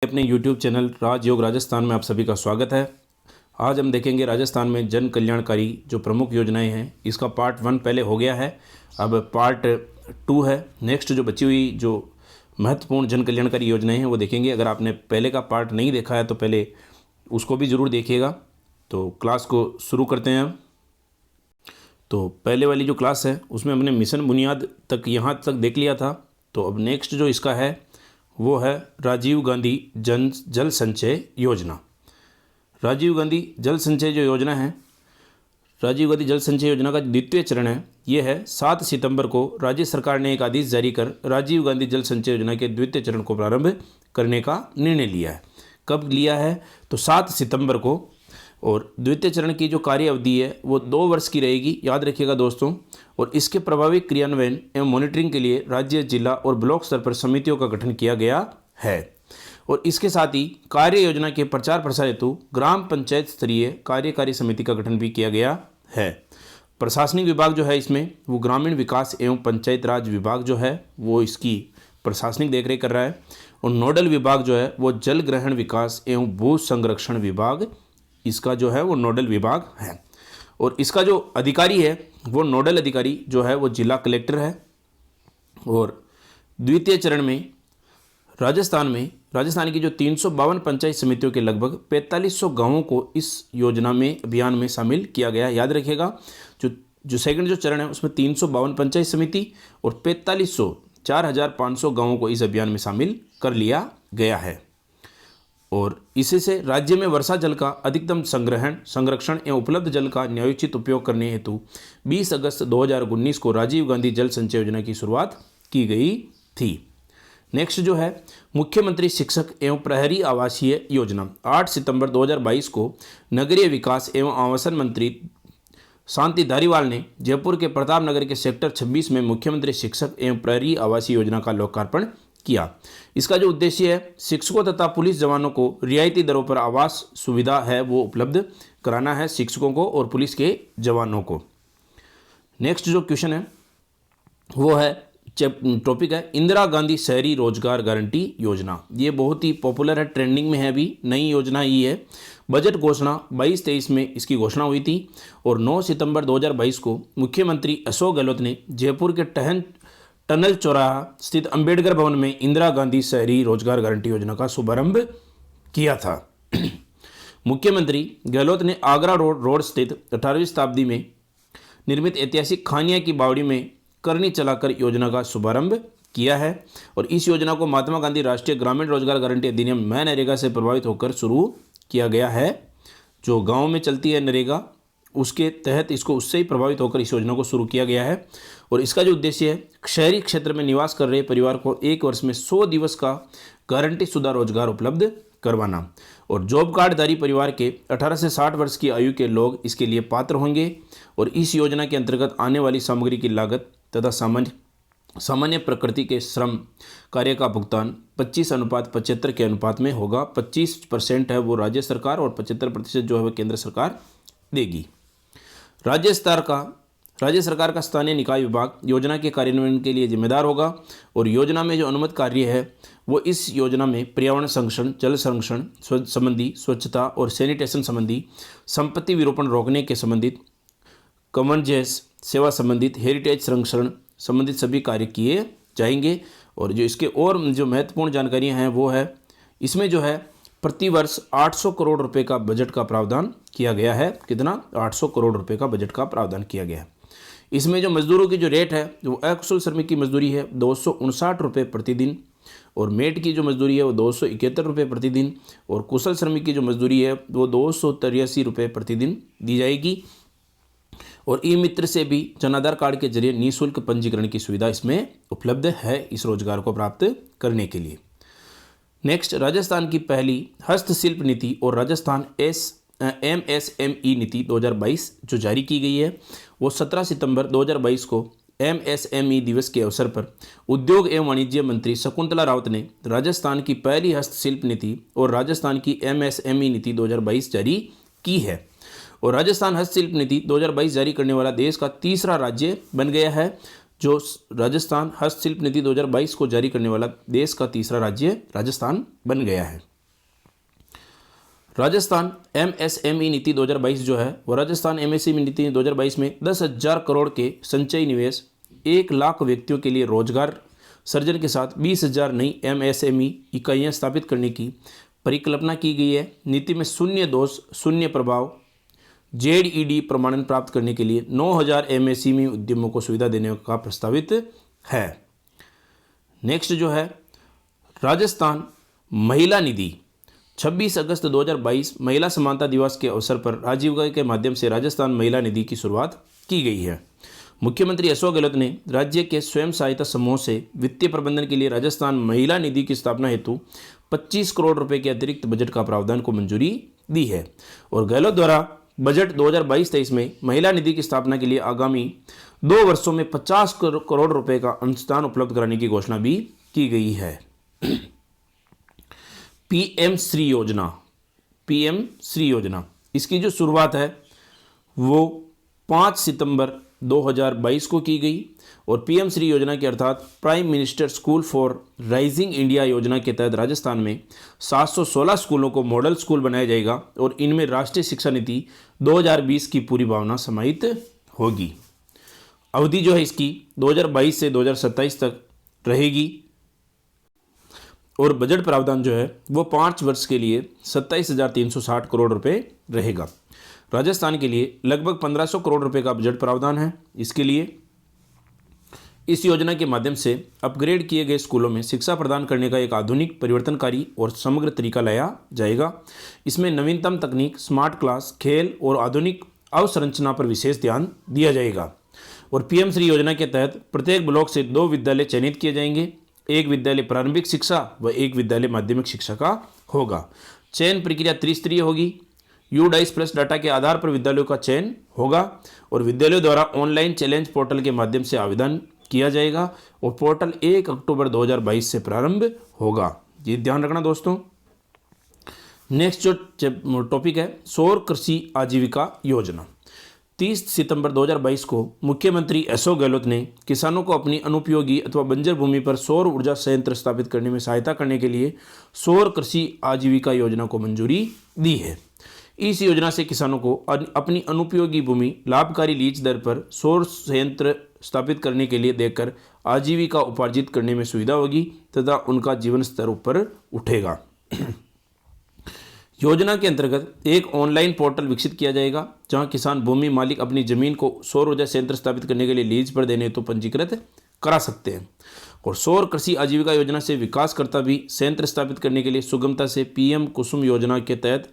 अपने YouTube channel राजयोग राजस्थान में आप सभी का स्वागत है। आज हम देखेंगे राजस्थान में जन कल्याणकारी जो प्रमुख योजनाएं हैं, इसका पार्ट 1 पहले हो गया है, अब पार्ट 2 है। नेक्स्ट जो बची हुई जो महत्वपूर्ण जन कल्याणकारी योजनाएं हैं वो देखेंगे। अगर आपने पहले का पार्ट नहीं देखा है तो पहले उसको भी ज़रूर देखिएगा। तो क्लास को शुरू करते हैं हम। तो पहले वाली जो क्लास है उसमें हमने मिशन बुनियाद तक यहाँ तक देख लिया था। तो अब नेक्स्ट जो इसका है वो है राजीव गांधी जल संचय योजना। राजीव गांधी जल संचय जो योजना है, राजीव गांधी जल संचय योजना का द्वितीय चरण है, ये है 7 सितंबर को राज्य सरकार ने एक आदेश जारी कर राजीव गांधी जल संचय योजना के द्वितीय चरण को प्रारंभ करने का निर्णय लिया है। कब लिया है? तो 7 सितंबर को। और द्वितीय चरण की जो कार्य अवधि है वो 2 वर्ष की रहेगी, याद रखिएगा दोस्तों। और इसके प्रभावी क्रियान्वयन एवं मॉनिटरिंग के लिए राज्य, जिला और ब्लॉक स्तर पर समितियों का गठन किया गया है। और इसके साथ ही कार्य योजना के प्रचार प्रसार हेतु ग्राम पंचायत स्तरीय कार्यकारी समिति का गठन भी किया गया है। प्रशासनिक विभाग जो है इसमें वो ग्रामीण विकास एवं पंचायत राज विभाग जो है वो इसकी प्रशासनिक देखरेख कर रहा है। और नोडल विभाग जो है वो जल ग्रहण विकास एवं भू संरक्षण विभाग, इसका जो है वो नोडल विभाग है। और इसका जो अधिकारी है वो नोडल अधिकारी जो है वो जिला कलेक्टर है। और द्वितीय चरण में राजस्थान की जो 352 पंचायत समितियों के लगभग 4500 गांवों को इस योजना में अभियान में शामिल किया गया। याद रखिएगा, जो सेकंड जो चरण है उसमें 352 पंचायत समिति और 4500 गांवों को इस अभियान में शामिल कर लिया गया है। और इसी से राज्य में वर्षा जल का अधिकतम संरक्षण एवं उपलब्ध जल का न्यायोचित उपयोग करने हेतु 20 अगस्त 2019 को राजीव गांधी जल संचय योजना की शुरुआत की गई थी। नेक्स्ट जो है मुख्यमंत्री शिक्षक एवं प्रहरी आवासीय योजना। 8 सितंबर 2022 को नगरीय विकास एवं आवासन मंत्री शांति धारीवाल ने जयपुर के प्रताप नगर के सेक्टर 26 में मुख्यमंत्री शिक्षक एवं प्रहरी आवासीय योजना का लोकार्पण किया। इसका जो उद्देश्य है शिक्षकों तथा पुलिस जवानों को रियायती दरों पर आवास सुविधा है वो उपलब्ध कराना है, शिक्षकों को और पुलिस के जवानों को। नेक्स्ट जो क्वेश्चन है वो है टॉपिक है इंदिरा गांधी शहरी रोजगार गारंटी योजना। ये बहुत ही पॉपुलर है, ट्रेंडिंग में है, अभी नई योजना ही है। बजट घोषणा 22-23 में इसकी घोषणा हुई थी। और 9 सितंबर 2022 को मुख्यमंत्री अशोक गहलोत ने जयपुर के टनल चौराहा स्थित अंबेडकर भवन में इंदिरा गांधी शहरी रोजगार गारंटी योजना का शुभारंभ किया था। मुख्यमंत्री गहलोत ने आगरा रोड स्थित 18वीं शताब्दी में निर्मित ऐतिहासिक खानिया की बावड़ी में करनी चलाकर योजना का शुभारंभ किया है। और इस योजना को महात्मा गांधी राष्ट्रीय ग्रामीण रोजगार गारंटी अधिनियम नरेगा से प्रभावित होकर शुरू किया गया है। जो गांव में चलती है नरेगा, उसके तहत इसको उससे ही प्रभावित होकर इस योजना को शुरू किया गया है। और इसका जो उद्देश्य है शहरी क्षेत्र में निवास कर रहे परिवार को 1 वर्ष में 100 दिवस का गारंटी शुदा रोजगार उपलब्ध करवाना। और जॉब कार्डधारी परिवार के 18 से 60 वर्ष की आयु के लोग इसके लिए पात्र होंगे। और इस योजना के अंतर्गत आने वाली सामग्री की लागत तथा सामान्य प्रकृति के श्रम कार्य का भुगतान 25:75 के अनुपात में होगा। 25% है वो राज्य सरकार और 75% जो है वो केंद्र सरकार देगी। राज्य सरकार का स्थानीय निकाय विभाग योजना के कार्यान्वयन के लिए जिम्मेदार होगा। और योजना में जो अनुमत कार्य है वो इस योजना में पर्यावरण संरक्षण, जल संरक्षण संबंधी, स्वच्छता और सैनिटेशन संबंधी, संपत्ति विरूपण रोकने के संबंधित, कॉमनजेस सेवा संबंधित, हेरिटेज संरक्षण संबंधित सभी कार्य किए जाएंगे। और जो इसके और जो महत्वपूर्ण जानकारियां हैं वो है इसमें जो है प्रति वर्ष 800 करोड़ रुपए का बजट का प्रावधान किया गया है। कितना? 800 करोड़ रुपए का बजट का प्रावधान किया गया है। इसमें जो मजदूरों की जो रेट है वो अकुशल श्रमिक की मजदूरी है 259 रुपये प्रतिदिन। और मेट की जो मजदूरी है वो 271 रुपये प्रतिदिन। और कुशल श्रमिक की जो मजदूरी है वो 283 रुपये प्रतिदिन दी जाएगी। और ई मित्र से भी जन आधार कार्ड के जरिए निःशुल्क पंजीकरण की सुविधा इसमें उपलब्ध है इस रोजगार को प्राप्त करने के लिए। नेक्स्ट, राजस्थान की पहली हस्तशिल्प नीति और राजस्थान MSME नीति 2022 जो जारी की गई है वो 17 सितंबर 2022 को MSME दिवस के अवसर पर उद्योग एवं वाणिज्य मंत्री शकुंतला रावत ने राजस्थान की पहली हस्तशिल्प नीति और राजस्थान की MSME नीति 2022 जारी की है। और राजस्थान हस्तशिल्प नीति 2022 जारी करने वाला देश का तीसरा राज्य बन गया है। जो राजस्थान हस्तशिल्प नीति 2022 को जारी करने वाला देश का तीसरा राज्य राजस्थान बन गया है। राजस्थान एमएसएमई नीति 2022 जो है वो राजस्थान एमएसएमई नीति 2022 में 10,000 करोड़ के संचयी निवेश, 1 लाख व्यक्तियों के लिए रोजगार सर्जन के साथ 20,000 नई एमएसएमई इकाइयाँ स्थापित करने की परिकल्पना की गई है। नीति में शून्य दोष शून्य प्रभाव जेडईडी प्रमाणन प्राप्त करने के लिए 9,000 एमएसएमई उद्यमों को सुविधा देने का प्रस्तावित है। नेक्स्ट जो है राजस्थान महिला निधि, 26 अगस्त 2022 महिला समानता दिवस के अवसर पर राजीव के माध्यम से राजस्थान महिला निधि की शुरुआत की गई है। मुख्यमंत्री अशोक गहलोत ने राज्य के स्वयं सहायता समूह से वित्तीय प्रबंधन के लिए राजस्थान महिला निधि की स्थापना हेतु 25 करोड़ रुपए के अतिरिक्त बजट का प्रावधान को मंजूरी दी है और गहलोत द्वारा बजट 2022-23 में महिला निधि की स्थापना के लिए आगामी 2 वर्षों में 50 करोड़ रुपए का अनुदान उपलब्ध कराने की घोषणा भी की गई है। पीएम श्री योजना इसकी जो शुरुआत है वो 5 सितंबर 2022 को की गई और पीएम श्री योजना के अर्थात prime minister school for rising India योजना के तहत राजस्थान में 716 स्कूलों को मॉडल स्कूल बनाया जाएगा और इनमें राष्ट्रीय शिक्षा नीति 2020 की पूरी भावना समाहित होगी। अवधि जो है इसकी 2022 से 2027 तक रहेगी और बजट प्रावधान जो है वो 5 वर्ष के लिए 27,360 करोड़ रुपए रहेगा। राजस्थान के लिए लगभग 1,500 करोड़ रुपए का बजट प्रावधान है। इसके लिए इस योजना के माध्यम से अपग्रेड किए गए स्कूलों में शिक्षा प्रदान करने का एक आधुनिक, परिवर्तनकारी और समग्र तरीका लाया जाएगा। इसमें नवीनतम तकनीक, स्मार्ट क्लास, खेल और आधुनिक अवसंरचना पर विशेष ध्यान दिया जाएगा। और पीएम श्री योजना के तहत प्रत्येक ब्लॉक से 2 विद्यालय चयनित किए जाएंगे। एक विद्यालय प्रारंभिक शिक्षा व एक विद्यालय माध्यमिक शिक्षा का होगा। चयन प्रक्रिया त्रिस्तरीय होगी। U-DICE+ डाटा के आधार पर विद्यालयों का चयन होगा और विद्यालयों द्वारा ऑनलाइन चैलेंज पोर्टल के माध्यम से आवेदन किया जाएगा और पोर्टल 1 अक्टूबर 2022 से प्रारंभ होगा। ये ध्यान रखना दोस्तों। नेक्स्ट जो टॉपिक है सौर कृषि आजीविका योजना। 30 सितंबर 2022 को मुख्यमंत्री अशोक गहलोत ने किसानों को अपनी अनुपयोगी अथवा बंजर भूमि पर सौर ऊर्जा संयंत्र स्थापित करने में सहायता करने के लिए सौर कृषि आजीविका योजना को मंजूरी दी है। इस योजना से किसानों को अपनी अनुपयोगी भूमि लाभकारी लीज दर पर सौर संयंत्र स्थापित करने के लिए देकर आजीविका उपार्जित करने में सुविधा होगी तथा उनका जीवन स्तर ऊपर उठेगा। योजना के अंतर्गत एक ऑनलाइन पोर्टल विकसित किया जाएगा जहां किसान भूमि मालिक अपनी जमीन को सौर ऊर्जा संयंत्र स्थापित करने के लिए लीज पर देने हेतु पंजीकृत करा सकते हैं। और सौर कृषि आजीविका योजना से विकासकर्ता भी संयंत्र स्थापित करने के लिए सुगमता से पीएम कुसुम योजना के तहत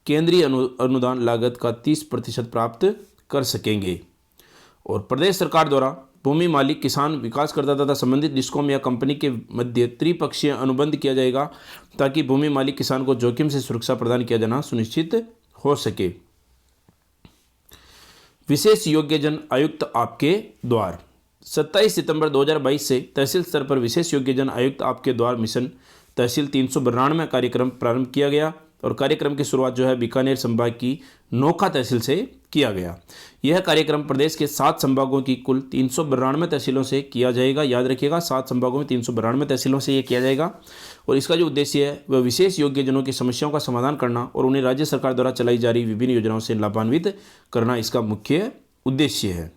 केंद्रीय अनुदान लागत का 30% प्राप्त कर सकेंगे। और प्रदेश सरकार द्वारा भूमि मालिक, किसान, विकासकर्ता तथा संबंधित डिस्कॉम या कंपनी के मध्य त्रिपक्षीय अनुबंध किया जाएगा ताकि भूमि मालिक किसान को जोखिम से सुरक्षा प्रदान किया जाना सुनिश्चित हो सके। विशेष योग्यजन आयुक्त आपके द्वार। 27 सितंबर 2022 से तहसील स्तर पर विशेष योग्यजन आयुक्त आपके द्वार मिशन तहसील 392 कार्यक्रम प्रारंभ किया गया और कार्यक्रम की शुरुआत जो है बीकानेर संभाग की नोखा तहसील से किया गया। यह कार्यक्रम प्रदेश के 7 संभागों की कुल 392 तहसीलों से किया जाएगा। याद रखिएगा 7 संभागों में 392 तहसीलों से यह किया जाएगा और इसका जो उद्देश्य है वह विशेष योग्यजनों की समस्याओं का समाधान करना और उन्हें राज्य सरकार द्वारा चलाई जा रही विभिन्न योजनाओं से लाभान्वित करना इसका मुख्य उद्देश्य है।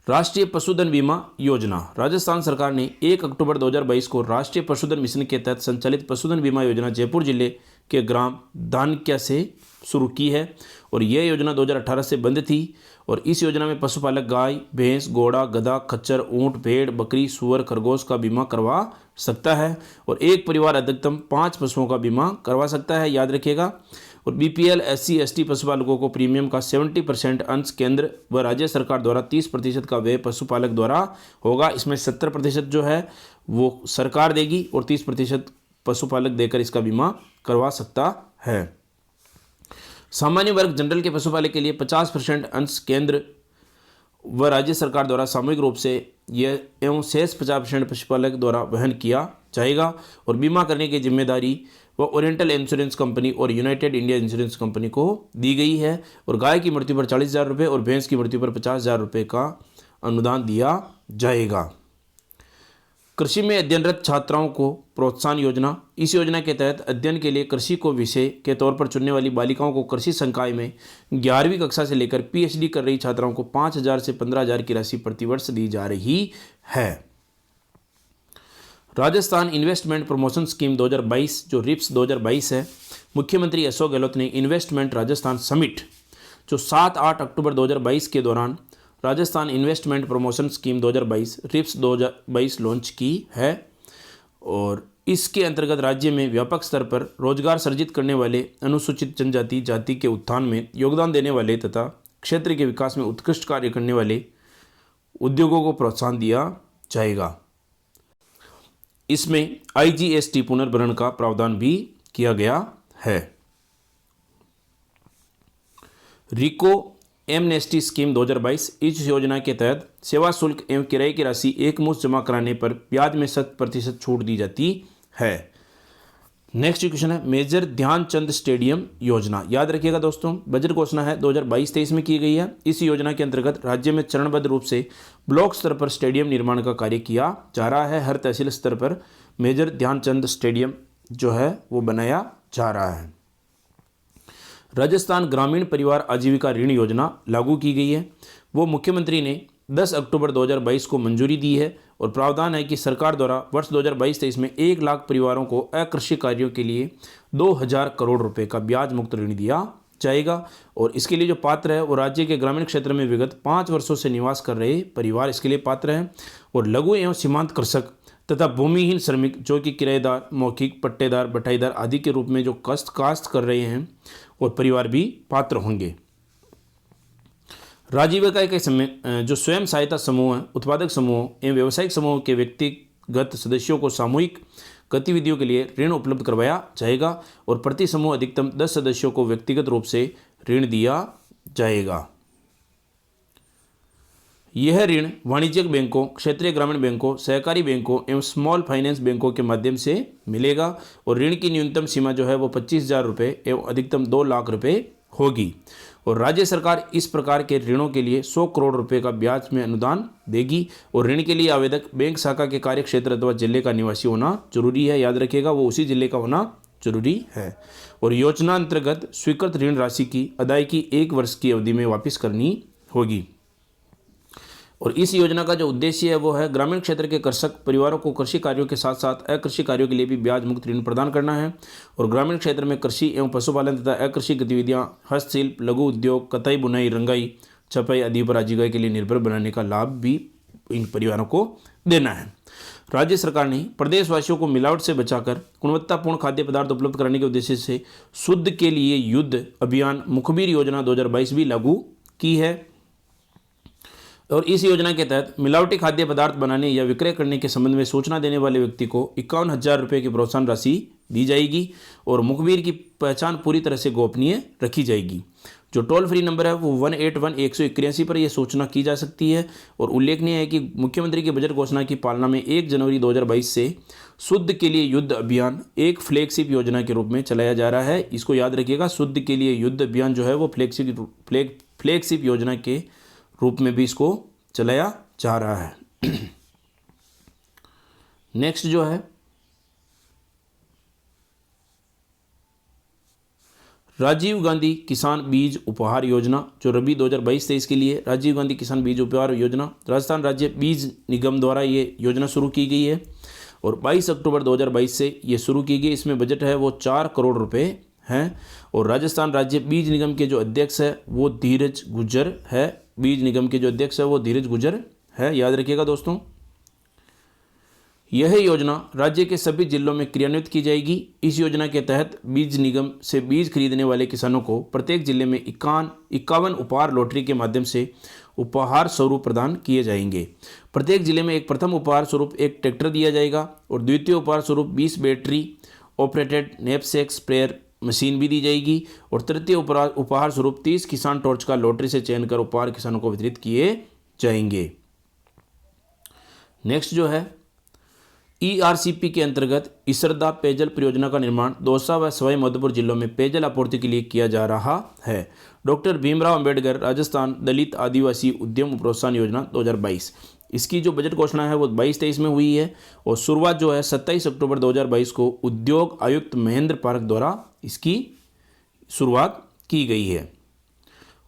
राष्ट्रीय पशुधन बीमा योजना। राजस्थान सरकार ने 1 अक्टूबर 2022 को राष्ट्रीय पशुधन मिशन के तहत संचालित पशुधन बीमा योजना जयपुर जिले के ग्राम धानक्या से शुरू की है और यह योजना 2018 से बंद थी और इस योजना में पशुपालक गाय, भैंस, घोड़ा, गधा, खच्चर, ऊंट, भेड़, बकरी, सुअर, खरगोश का बीमा करवा सकता है और एक परिवार अधिकतम 5 पशुओं का बीमा करवा सकता है। याद रखिएगा। और BPL, SC, ST पशुपालकों को प्रीमियम का 70% अंश केंद्र व राज्य सरकार द्वारा 30% का व्यय पशुपालक द्वारा होगा। इसमें 70% जो है वो सरकार देगी और 30% पशुपालक देकर इसका बीमा करवा सकता है। सामान्य वर्ग जनरल के पशुपालक के लिए 50% अंश केंद्र व राज्य सरकार द्वारा सामूहिक रूप से यह एवं शेष 50% पशुपालक द्वारा वहन किया जाएगा और बीमा करने की जिम्मेदारी वह ओरिएंटल इंश्योरेंस कंपनी और यूनाइटेड इंडिया इंश्योरेंस कंपनी को दी गई है और गाय की मृत्यु पर 40,000 रुपये और भैंस की मृत्यु पर 50,000 रुपये का अनुदान दिया जाएगा। कृषि में अध्ययनरत छात्राओं को प्रोत्साहन योजना। इस योजना के तहत अध्ययन के लिए कृषि को विषय के तौर पर चुनने वाली बालिकाओं को कृषि संकाय में 11वीं कक्षा से लेकर पीएचडी कर रही छात्राओं को 5,000 से 15,000 की राशि प्रतिवर्ष दी जा रही है। राजस्थान इन्वेस्टमेंट प्रमोशन स्कीम 2022 जो रिप्स 2022 है, मुख्यमंत्री अशोक गहलोत ने इन्वेस्टमेंट राजस्थान समिट जो 7-8 अक्टूबर 2022 के दौरान Rajasthan investment promotion scheme 2022 RIPS 2022 launch की है और इसके अंतर्गत राज्य में व्यापक स्तर पर रोजगार सृजित करने वाले अनुसूचित जनजाति जाति के उत्थान में योगदान देने वाले तथा क्षेत्र के विकास में उत्कृष्ट कार्य करने वाले उद्योगों को प्रोत्साहन दिया जाएगा। इसमें IGST पुनर्भरण का प्रावधान भी किया गया है। रिको एमनेस्टी स्कीम 2022 इस योजना के तहत सेवा शुल्क एवं किराए की राशि एक मुश्त जमा कराने पर ब्याज में 100% छूट दी जाती है। नेक्स्ट क्वेश्चन है मेजर ध्यानचंद स्टेडियम योजना। याद रखिएगा दोस्तों, बजट घोषणा है 2022-23 में की गई है। इस योजना के अंतर्गत राज्य में चरणबद्ध रूप से ब्लॉक स्तर पर स्टेडियम निर्माण का कार्य किया जा रहा है। हर तहसील स्तर पर मेजर ध्यानचंद स्टेडियम जो है वो बनाया जा रहा है। राजस्थान ग्रामीण परिवार आजीविका ऋण योजना लागू की गई है। वो मुख्यमंत्री ने 10 अक्टूबर 2022 को मंजूरी दी है और प्रावधान है कि सरकार द्वारा वर्ष 2022-23 में 1 लाख परिवारों को अकृषि कार्यों के लिए 2,000 करोड़ रुपए का ब्याज मुक्त ऋण दिया जाएगा और इसके लिए जो पात्र है वो राज्य के ग्रामीण क्षेत्र में विगत 5 वर्षों से निवास कर रहे परिवार इसके लिए पात्र हैं और लघु एवं सीमांत कृषक तथा भूमिहीन श्रमिक जो कि किराएदार, मौखिक, पट्टेदार, बटाईदार आदि के रूप में जो काश्त कर रहे हैं और परिवार भी पात्र होंगे। आजीविका के समय जो स्वयं सहायता समूह है, उत्पादक समूह एवं व्यावसायिक समूह के व्यक्तिगत सदस्यों को सामूहिक गतिविधियों के लिए ऋण उपलब्ध करवाया जाएगा और प्रति समूह अधिकतम 10 सदस्यों को व्यक्तिगत रूप से ऋण दिया जाएगा। यह ऋण वाणिज्यिक बैंकों, क्षेत्रीय ग्रामीण बैंकों, सहकारी बैंकों एवं स्मॉल फाइनेंस बैंकों के माध्यम से मिलेगा और ऋण की न्यूनतम सीमा जो है वो 25,000 रुपये एवं अधिकतम 2 लाख रुपये होगी और राज्य सरकार इस प्रकार के ऋणों के लिए 100 करोड़ रुपए का ब्याज में अनुदान देगी और ऋण के लिए आवेदक बैंक शाखा के कार्य क्षेत्र अथवा जिले का निवासी होना जरूरी है। याद रखिएगा, वो उसी जिले का होना जरूरी है और योजना अंतर्गत स्वीकृत ऋण राशि की अदायगी 1 वर्ष की अवधि में वापस करनी होगी। और इस योजना का जो उद्देश्य है वो है ग्रामीण क्षेत्र के कृषक परिवारों को कृषि कार्यों के साथ साथ अकृषि कार्यों के लिए भी ब्याज मुक्त ऋण प्रदान करना है और ग्रामीण क्षेत्र में कृषि एवं पशुपालन तथा अकृषि गतिविधियां, हस्तशिल्प, लघु उद्योग, कताई बुनाई, रंगाई, छपाई आदि पर आजीविका के लिए निर्भर बनाने का लाभ भी इन परिवारों को देना है। राज्य सरकार ने प्रदेशवासियों को मिलावट से बचाकर गुणवत्तापूर्ण खाद्य पदार्थ उपलब्ध कराने के उद्देश्य से शुद्ध के लिए युद्ध अभियान मुखबिर योजना 2022 भी लागू की है और इस योजना के तहत मिलावटी खाद्य पदार्थ बनाने या विक्रय करने के संबंध में सूचना देने वाले व्यक्ति को 51,000 रुपये की प्रोत्साहन राशि दी जाएगी और मुखबिर की पहचान पूरी तरह से गोपनीय रखी जाएगी। जो टोल फ्री नंबर है वो 181-181 पर यह सूचना की जा सकती है और उल्लेखनीय है कि मुख्यमंत्री की बजट घोषणा की पालना में 1 जनवरी 2022 से शुद्ध के लिए युद्ध अभियान एक फ्लैगशिप योजना के रूप में चलाया जा रहा है। इसको याद रखिएगा, शुद्ध के लिए युद्ध अभियान जो है वो फ्लैगशिप योजना के रूप में भी इसको चलाया जा रहा है। नेक्स्ट जो है राजीव गांधी किसान बीज उपहार योजना जो रबी 2022-23 के लिए राजीव गांधी किसान बीज उपहार योजना राजस्थान राज्य बीज निगम द्वारा ये योजना शुरू की गई है और 22 अक्टूबर 2022 से ये शुरू की गई। इसमें बजट है वो 4 करोड़ रुपए हैं और राजस्थान राज्य बीज निगम के जो अध्यक्ष है वो धीरज गुज्जर है। बीज निगम के जो अध्यक्ष है वो धीरज गुज्जर है। याद रखिएगा दोस्तों, यह योजना राज्य के सभी जिलों में क्रियान्वित की जाएगी। इस योजना के तहत बीज निगम से बीज खरीदने वाले किसानों को प्रत्येक जिले में 51 उपहार लॉटरी के माध्यम से उपहार स्वरूप प्रदान किए जाएंगे। प्रत्येक जिले में एक प्रथम उपहार स्वरूप एक ट्रैक्टर दिया जाएगा और द्वितीय उपहार स्वरूप 20 battery operated knapsack sprayer machine भी दी जाएगी और तृतीय उपहार स्वरूप 30 किसान टॉर्च का लॉटरी से चयन कर उपहार किसानों को वितरित किए जाएंगे। नेक्स्ट जो है ERCP के अंतर्गत इसरदा पेयजल परियोजना का निर्माण दौसा व सवाई माधोपुर जिलों में पेयजल आपूर्ति के लिए किया जा रहा है। डॉक्टर भीमराव अंबेडकर राजस्थान दलित आदिवासी उद्यम प्रोत्साहन योजना 2022 इसकी जो बजट घोषणा है वो 22-23 में हुई है और शुरुआत जो है 27 अक्टूबर 2022 को उद्योग आयुक्त महेंद्र पारक द्वारा इसकी शुरुआत की गई है।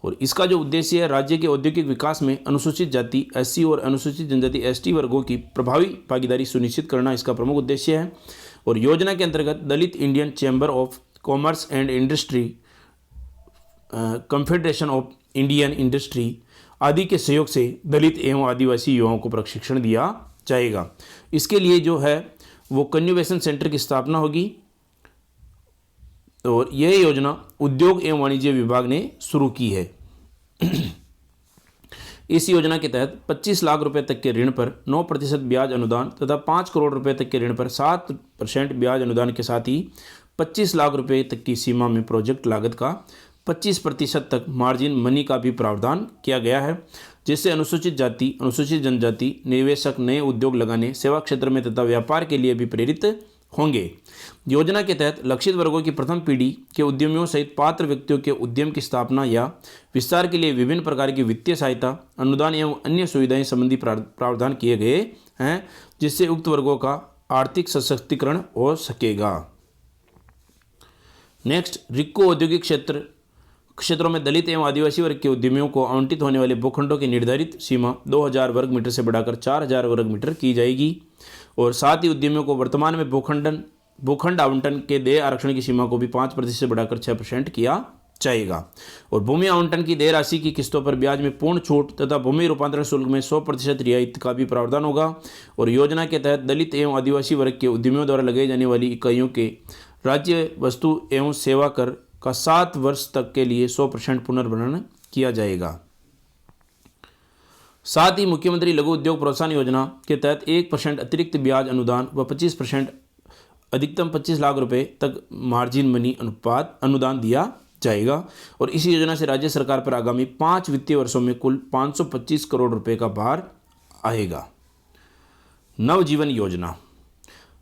और इसका जो उद्देश्य है राज्य के औद्योगिक विकास में अनुसूचित जाति एससी और अनुसूचित जनजाति एसटी वर्गों की प्रभावी भागीदारी सुनिश्चित करना इसका प्रमुख उद्देश्य है। और योजना के अंतर्गत Dalit Indian chamber of commerce and industry, confederation of Indian industry आदि के सहयोग से दलित एवं आदिवासी युवाओं को प्रशिक्षण दिया जाएगा। इसके लिए जो है वो कन्वेंशन सेंटर की स्थापना होगी और यह योजना उद्योग एवं वाणिज्य विभाग ने शुरू की है। इस योजना के तहत 25 लाख रुपए तक के ऋण पर 9% ब्याज अनुदान तथा 5 करोड़ रुपए तक के ऋण पर 7% ब्याज अनुदान के साथ ही 25 लाख रुपए तक की सीमा में प्रोजेक्ट लागत का 25% तक मार्जिन मनी का भी प्रावधान किया गया है, जिससे अनुसूचित जाति, अनुसूचित जनजाति निवेशक नए उद्योग लगाने, सेवा क्षेत्र में तथा व्यापार के लिए भी प्रेरित होंगे। योजना के तहत लक्षित वर्गों की प्रथम पीढ़ी के उद्यमियों सहित पात्र व्यक्तियों के उद्यम की स्थापना या विस्तार के लिए विभिन्न प्रकार की वित्तीय सहायता, अनुदान एवं अन्य सुविधाएं संबंधी प्रावधान किए गए हैं, जिससे उक्त वर्गों का आर्थिक सशक्तिकरण हो सकेगा। नेक्स्ट, रिक्को औद्योगिक क्षेत्रों में दलित एवं आदिवासी वर्ग के उद्यमियों को आवंटित होने वाले भूखंडों की निर्धारित सीमा 2000 वर्ग मीटर से बढ़ाकर 4000 वर्ग मीटर की जाएगी और साथ ही उद्यमियों को वर्तमान में भूखंड आवंटन के देय आरक्षण की सीमा को भी 5% से बढ़ाकर 6% किया जाएगा। और भूमि आवंटन की देय राशि की किस्तों पर ब्याज में पूर्ण छूट तथा भूमि रूपांतरण शुल्क में 100% रियायत का भी प्रावधान होगा। और योजना के तहत दलित एवं आदिवासी वर्ग के उद्यमियों द्वारा लगाई जाने वाली इकाइयों के राज्य वस्तु एवं सेवा कर का 7 वर्ष तक के लिए 100% पुनर्भरण किया जाएगा। साथ ही मुख्यमंत्री लघु उद्योग प्रोत्साहन योजना के तहत 1% अतिरिक्त ब्याज अनुदान व 25% अधिकतम 25 लाख रुपए तक मार्जिन मनी अनुदान दिया जाएगा। और इस योजना से राज्य सरकार पर आगामी 5 वित्तीय वर्षों में कुल 525 करोड़ रुपए का भार आएगा। नवजीवन योजना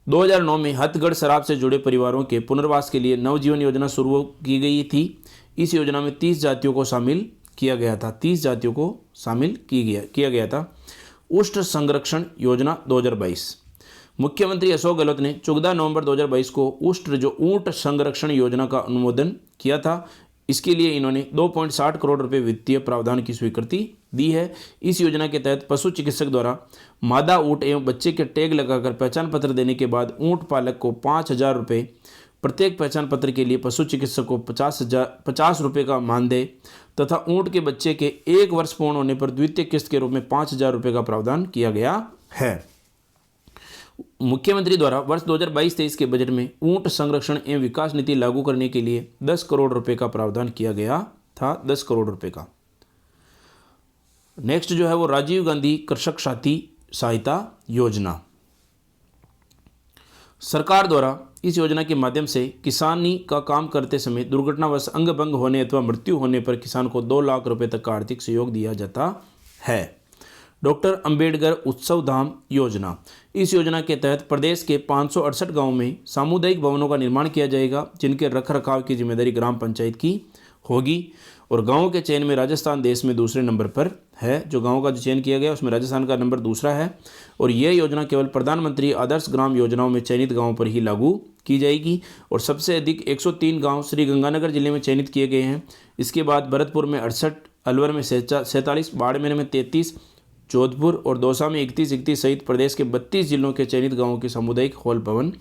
2009 में हथगढ़ शराब से जुड़े परिवारों के पुनर्वास के लिए नवजीवन योजना शुरू की गई थी। इस योजना में 30 जातियों को शामिल किया गया था 30 जातियों को शामिल किया गया था। उष्ट संरक्षण योजना 2022 मुख्यमंत्री अशोक गहलोत ने 14 नवंबर 2022 को उष्ट जो ऊंट संरक्षण योजना का अनुमोदन किया था। इसके लिए इन्होंने 2.60 करोड़ रुपए वित्तीय प्रावधान की स्वीकृति दी है। इस योजना के तहत पशु चिकित्सक द्वारा मादा ऊंट एवं बच्चे के टैग लगाकर पहचान पत्र देने के बाद ऊंट पालक को 5,000 रुपये, प्रत्येक पहचान पत्र के लिए पशु चिकित्सक को 50 रुपये का मानदेय तथा ऊंट के बच्चे के 1 वर्ष पूर्ण होने पर द्वितीय किस्त के रूप में 5,000 रुपये का प्रावधान किया गया है। मुख्यमंत्री द्वारा वर्ष 2022-23 के बजट में ऊंट संरक्षण एवं विकास नीति लागू करने के लिए 10 करोड़ रुपए का प्रावधान किया गया था 10 करोड़ रुपए का। नेक्स्ट जो है वो राजीव गांधी कृषक साथी सहायता योजना। सरकार द्वारा इस योजना के माध्यम से किसानी का काम करते समय दुर्घटनावश अंग भंग होने अथवा मृत्यु होने पर किसान को 2 लाख रुपए तक का आर्थिक सहयोग दिया जाता है। डॉक्टर अंबेडकर उत्सव धाम योजना। इस योजना के तहत प्रदेश के 568 गांवों में सामुदायिक भवनों का निर्माण किया जाएगा, जिनके रखरखाव की जिम्मेदारी ग्राम पंचायत की होगी। और गांवों के चयन में राजस्थान देश में दूसरे नंबर पर है। जो गांवों का जो चयन किया गया उसमें राजस्थान का नंबर दूसरा है। और यह योजना केवल प्रधानमंत्री आदर्श ग्राम योजनाओं में चयनित गाँवों पर ही लागू की जाएगी। और सबसे अधिक 103 गाँव श्री गंगानगर जिले में चयनित किए गए हैं। इसके बाद भरतपुर में 68, अलवर में 47, बाड़मेर में 33, जोधपुर और दौसा में 31 सहित प्रदेश के 32 जिलों के चयनित गांवों के सामुदायिक हॉल भवन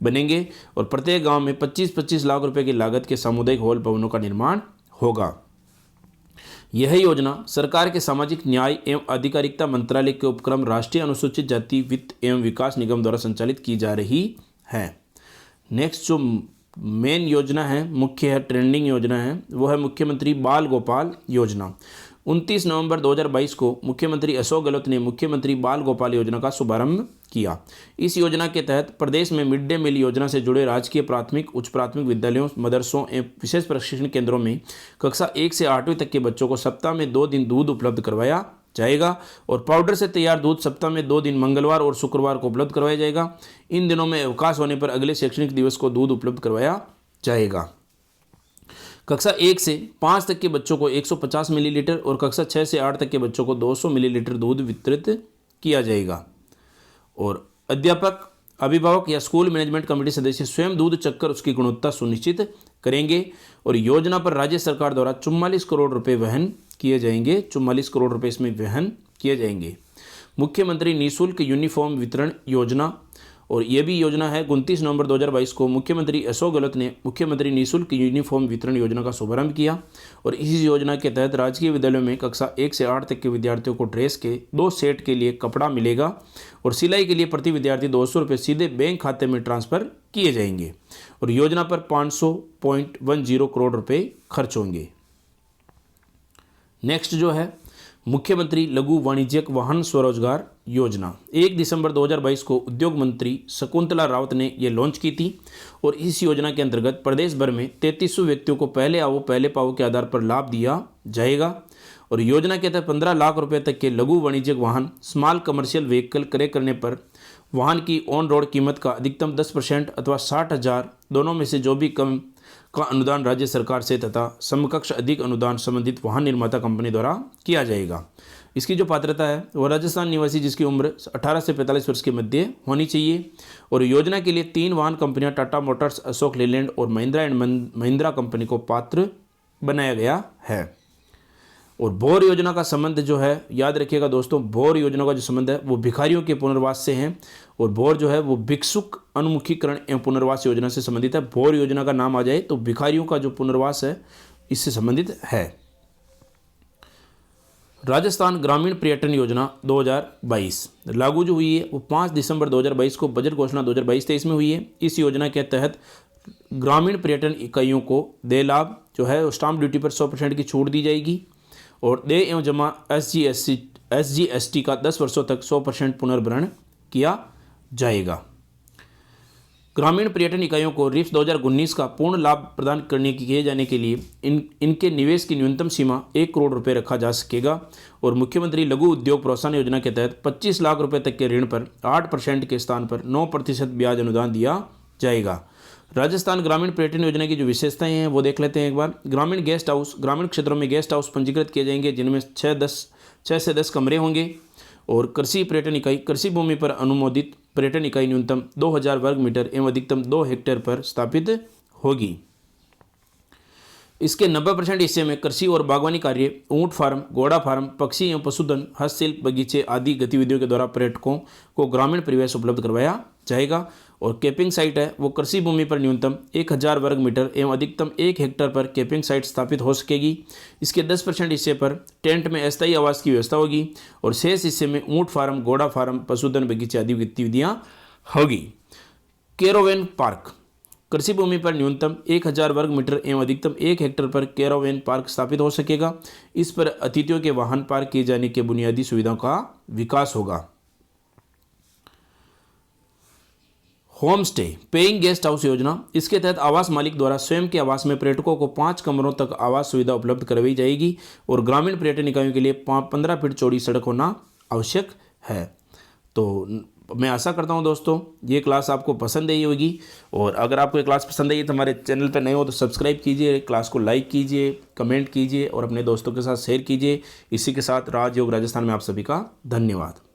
बनेंगे। और प्रत्येक गांव में 25-25 लाख रुपए की लागत के सामुदायिक हॉल भवनों का निर्माण होगा। यह योजना सरकार के सामाजिक न्याय एवं अधिकारिता मंत्रालय के उपक्रम राष्ट्रीय अनुसूचित जाति वित्त एवं विकास निगम द्वारा संचालित की जा रही है। नेक्स्ट जो मेन योजना है, मुख्य है, ट्रेंडिंग योजना है, वो है मुख्यमंत्री बाल गोपाल योजना। 29 नवंबर 2022 को मुख्यमंत्री अशोक गहलोत ने मुख्यमंत्री बाल गोपाल योजना का शुभारंभ किया। इस योजना के तहत प्रदेश में मिड डे मील योजना से जुड़े राजकीय प्राथमिक, उच्च प्राथमिक विद्यालयों, मदरसों एवं विशेष प्रशिक्षण केंद्रों में कक्षा 1 से 8वीं तक के बच्चों को सप्ताह में 2 दिन दूध उपलब्ध करवाया जाएगा। और पाउडर से तैयार दूध सप्ताह में 2 दिन मंगलवार और शुक्रवार को उपलब्ध करवाया जाएगा। इन दिनों में अवकाश होने पर अगले शैक्षणिक दिवस को दूध उपलब्ध करवाया जाएगा। कक्षा 1 से 5 तक के बच्चों को 150 मिलीलीटर और कक्षा 6 से 8 तक के बच्चों को 200 मिलीलीटर दूध वितरित किया जाएगा। और अध्यापक, अभिभावक या स्कूल मैनेजमेंट कमेटी सदस्य स्वयं दूध चखकर उसकी गुणवत्ता सुनिश्चित करेंगे। और योजना पर राज्य सरकार द्वारा 44 करोड़ रुपए वहन किए जाएंगे। 44 करोड़ रुपए इसमें वहन किए जाएंगे। मुख्यमंत्री निःशुल्क यूनिफॉर्म वितरण योजना, और ये भी योजना है 29 नवंबर 2022 को मुख्यमंत्री अशोक गहलोत ने मुख्यमंत्री निःशुल्क यूनिफॉर्म वितरण योजना का शुभारंभ किया। और इस योजना के तहत राजकीय विद्यालयों में कक्षा 1 से 8 तक के विद्यार्थियों को ड्रेस के 2 सेट के लिए कपड़ा मिलेगा। और सिलाई के लिए प्रति विद्यार्थी 200 रुपये सीधे बैंक खाते में ट्रांसफर किए जाएंगे। और योजना पर 500.10 करोड़ रुपये खर्च होंगे। नेक्स्ट जो है मुख्यमंत्री लघु वाणिज्यिक वाहन स्वरोजगार योजना, 1 दिसंबर 2022 को उद्योग मंत्री शकुंतला रावत ने ये लॉन्च की थी। और इस योजना के अंतर्गत प्रदेश भर में 3300 व्यक्तियों को पहले आओ पहले पाओ के आधार पर लाभ दिया जाएगा। और योजना के तहत 15 लाख रुपए तक के लघु वाणिज्यिक वाहन स्मॉल कमर्शियल व्हीकल क्रय करने पर वाहन की ऑन रोड कीमत का अधिकतम 10% अथवा 60,000 दोनों में से जो भी कम का अनुदान राज्य सरकार से तथा समकक्ष अधिक अनुदान संबंधित वाहन निर्माता कंपनी द्वारा किया जाएगा। इसकी जो पात्रता है वो राजस्थान निवासी जिसकी उम्र 18 से 45 वर्ष के मध्य होनी चाहिए। और योजना के लिए 3 वाहन कंपनियां टाटा मोटर्स, अशोक लेलैंड और महिंद्रा एंड महिंद्रा कंपनी को पात्र बनाया गया है। और भोर योजना का संबंध जो है याद रखिएगा दोस्तों, भोर योजना का जो संबंध है वो भिखारियों के पुनर्वास से है। और भोर जो है वो भिक्षुक उन्मुखीकरण एवं पुनर्वास योजना से संबंधित है। भोर योजना का नाम आ जाए तो भिखारियों का जो पुनर्वास है इससे संबंधित है। राजस्थान ग्रामीण पर्यटन योजना 2022 लागू जो हुई है वो 5 दिसंबर 2022 को बजट घोषणा 2022-23 में हुई है। इस योजना के तहत ग्रामीण पर्यटन इकाइयों को देय लाभ जो है स्टाम्प ड्यूटी पर 100% की छूट दी जाएगी। और देय एवं जमा SGST का 10 वर्षों तक 100% पुनर्भरण किया जाएगा। ग्रामीण पर्यटन इकाइयों को रिप्स 2019 का पूर्ण लाभ प्रदान किए जाने के लिए इनके निवेश की न्यूनतम सीमा 1 करोड़ रुपए रखा जा सकेगा। और मुख्यमंत्री लघु उद्योग प्रोत्साहन योजना के तहत 25 लाख रुपए तक के ऋण पर 8% के स्थान पर 9% ब्याज अनुदान दिया जाएगा। राजस्थान ग्रामीण पर्यटन योजना की जो विशेषताएं हैं वो देख लेते हैं एक बार। ग्रामीण गेस्ट हाउस, ग्रामीण क्षेत्रों में गेस्ट हाउस पंजीकृत किए जाएंगे जिनमें 6 से 10 कमरे होंगे। और कृषि पर्यटन इकाई, कृषि भूमि पर अनुमोदित पर्यटन इकाई न्यूनतम 2000 वर्ग मीटर एवं अधिकतम 2 हेक्टेयर पर स्थापित होगी। इसके 90% हिस्से में कृषि और बागवानी कार्य, ऊंट फार्म, घोड़ा फार्म, पक्षी एवं पशुधन, हस्तशिल्प, बगीचे आदि गतिविधियों के द्वारा पर्यटकों को ग्रामीण परिवेश उपलब्ध करवाया जाएगा। और कैंपिंग साइट है वो कृषि भूमि पर न्यूनतम 1000 वर्ग मीटर एवं अधिकतम 1 हेक्टेयर पर कैंपिंग साइट स्थापित हो सकेगी। इसके 10% हिस्से पर टेंट में अस्थायी आवास की व्यवस्था होगी। और शेष हिस्से में ऊंट फार्म, घोड़ा फार्म, पशुधन, बगीचे आदि गतिविधियाँ होगी। कैरावेन पार्क, कृषि भूमि पर न्यूनतम 1000 वर्ग मीटर एवं अधिकतम 1 हेक्टेयर पर कैरावेन पार्क स्थापित हो सकेगा। इस पर अतिथियों के वाहन पार्क किए जाने के बुनियादी सुविधाओं का विकास होगा। Home stay paying guest house योजना, इसके तहत आवास मालिक द्वारा स्वयं के आवास में पर्यटकों को 5 कमरों तक आवास सुविधा उपलब्ध करवाई जाएगी। और ग्रामीण पर्यटन इकाइयों के लिए 15 फीट चौड़ी सड़क होना आवश्यक है। तो मैं आशा करता हूं दोस्तों ये क्लास आपको पसंद आई होगी। और अगर आपको ये क्लास पसंद आई तो हमारे चैनल पर नए हो तो सब्सक्राइब कीजिए, क्लास को लाइक कीजिए, कमेंट कीजिए और अपने दोस्तों के साथ शेयर कीजिए। इसी के साथ राजयोग राजस्थान में आप सभी का धन्यवाद।